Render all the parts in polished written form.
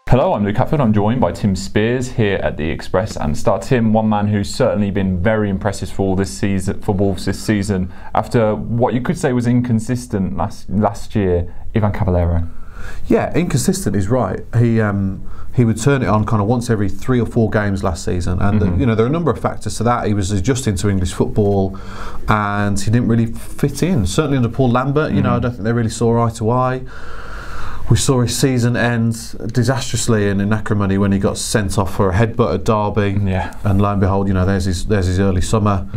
Hello, I'm Luke Hatfield. I'm joined by Tim Spears here at the Express and Star. Tim, one man who's certainly been very impressive for Wolves this season, after what you could say was inconsistent last year, Ivan Cavaleiro. Yeah, inconsistent is right. He would turn it on kind of once every 3 or 4 games last season, and you know, there are a number of factors to that. He was adjusting to English football, and he didn't really fit in. Certainly under Paul Lambert, you know, I don't think they really saw eye to eye. We saw his season end disastrously in acrimony when he got sent off for a headbutt at Derby. Yeah. And lo and behold, you know, there's his early summer.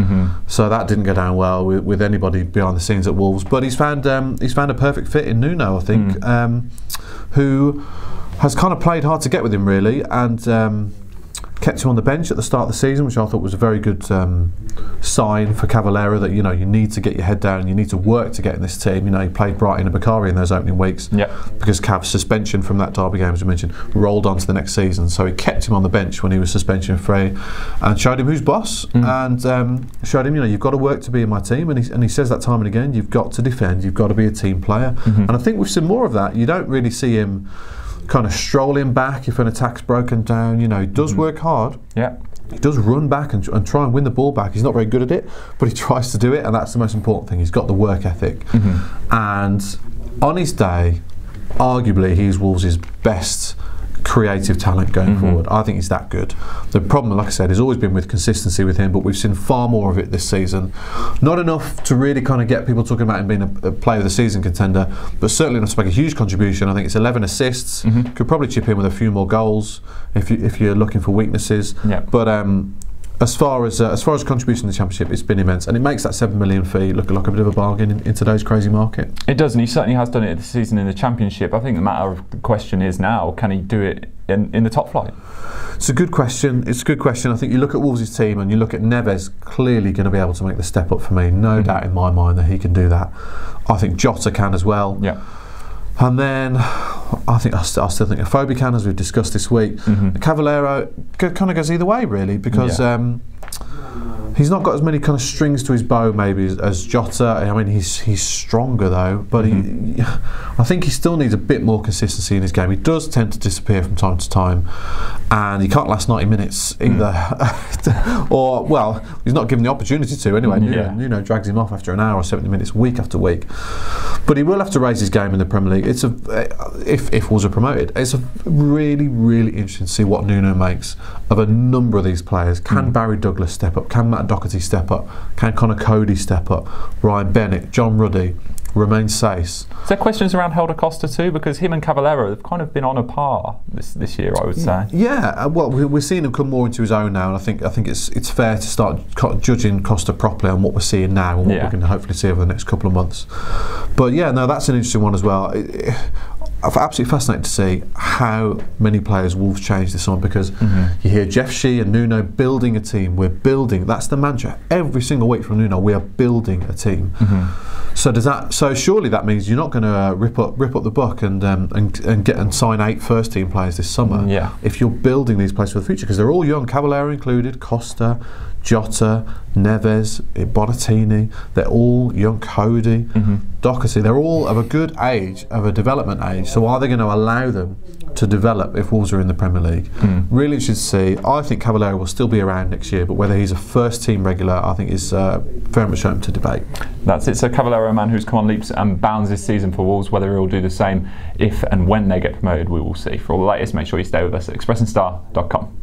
So that didn't go down well with anybody behind the scenes at Wolves. But he's found a perfect fit in Nuno, I think, who has kind of played hard to get with him really, and kept him on the bench at the start of the season, which I thought was a very good sign for Cavaleiro, that, you know, you need to get your head down and you need to work to get in this team. You know, he played Brighton and Bakary in those opening weeks, because Cav's suspension from that Derby game, as we mentioned, rolled on to the next season. So he kept him on the bench when he was suspension free, and showed him who's boss, and showed him, you know, you've got to work to be in my team, and he says that time and again, you've got to defend, you've got to be a team player, and I think we've seen more of that. You don't really see him kind of strolling back if an attack's broken down. You know, he does work hard. Yeah. He does run back and try and win the ball back. He's not very good at it, but he tries to do it, and that's the most important thing. He's got the work ethic. And on his day, arguably, he's Wolves' best creative talent going forward. I think he's that good. The problem, like I said, has always been with consistency with him, but we've seen far more of it this season. Not enough to really kind of get people talking about him being a player of the season contender, but certainly enough to make a huge contribution. I think it's 11 assists. Could probably chip in with a few more goals if you're looking for weaknesses. But as far as contribution to the Championship, it's been immense, and it makes that £7 million fee look like a bit of a bargain in today's crazy market. It does, and he certainly has done it this season in the Championship. I think the matter of the question is now, can he do it in the top flight? It's a good question. It's a good question. I think you look at Wolves' team and you look at Neves, clearly going to be able to make the step up for me. No doubt in my mind that he can do that. I think Jota can as well. Yeah. And then I still think Afobe can, as we've discussed this week. Cavaleiro kind of goes either way really, because he's not got as many kind of strings to his bow maybe as Jota. I mean, he's stronger though, but I think he still needs a bit more consistency in his game. He does tend to disappear from time to time, and he can't last 90 minutes either. Or, well, he's not given the opportunity to anyway. Nuno drags him off after an hour or 70 minutes, week after week. But he will have to raise his game in the Premier League. It's if Wolves are promoted, it's really, really interesting to see what Nuno makes of a number of these players. Can Barry Douglas step up? Can Matt Doherty step up? Can Connor Cody step up? Ryan Bennett, John Ruddy, Romain Saiss. Is there questions around Helder Costa too? Because him and Cavaleiro have kind of been on a par this year, I would say. Yeah, well, we're seeing him come more into his own now, and I think it's fair to start judging Costa properly on what we're seeing now and what we're going to hopefully see over the next couple of months. But yeah, no, that's an interesting one as well. I'm absolutely fascinated to see how many players Wolves change this on, because you hear Jeff Shee and Nuno building a team. We're building. That's the mantra every single week from Nuno. We are building a team. So surely that means you're not going to rip up the book and sign 8 first-team players this summer. If you're building these players for the future, because they're all young, Cavaleiro included, Costa, Jota, Neves, Bonatini, they're all young. Cody, Doherty, they're all of a good age, of a development age. So are they going to allow them to develop if Wolves are in the Premier League? Really interested to see. I think Cavaleiro will still be around next year, but whether he's a first-team regular, I think is very much open to debate. That's it. So Cavaleiro, a man who's come on leaps and bounds this season for Wolves. Whether he'll do the same if and when they get promoted, we will see. For all the latest, make sure you stay with us at expressandstar.com.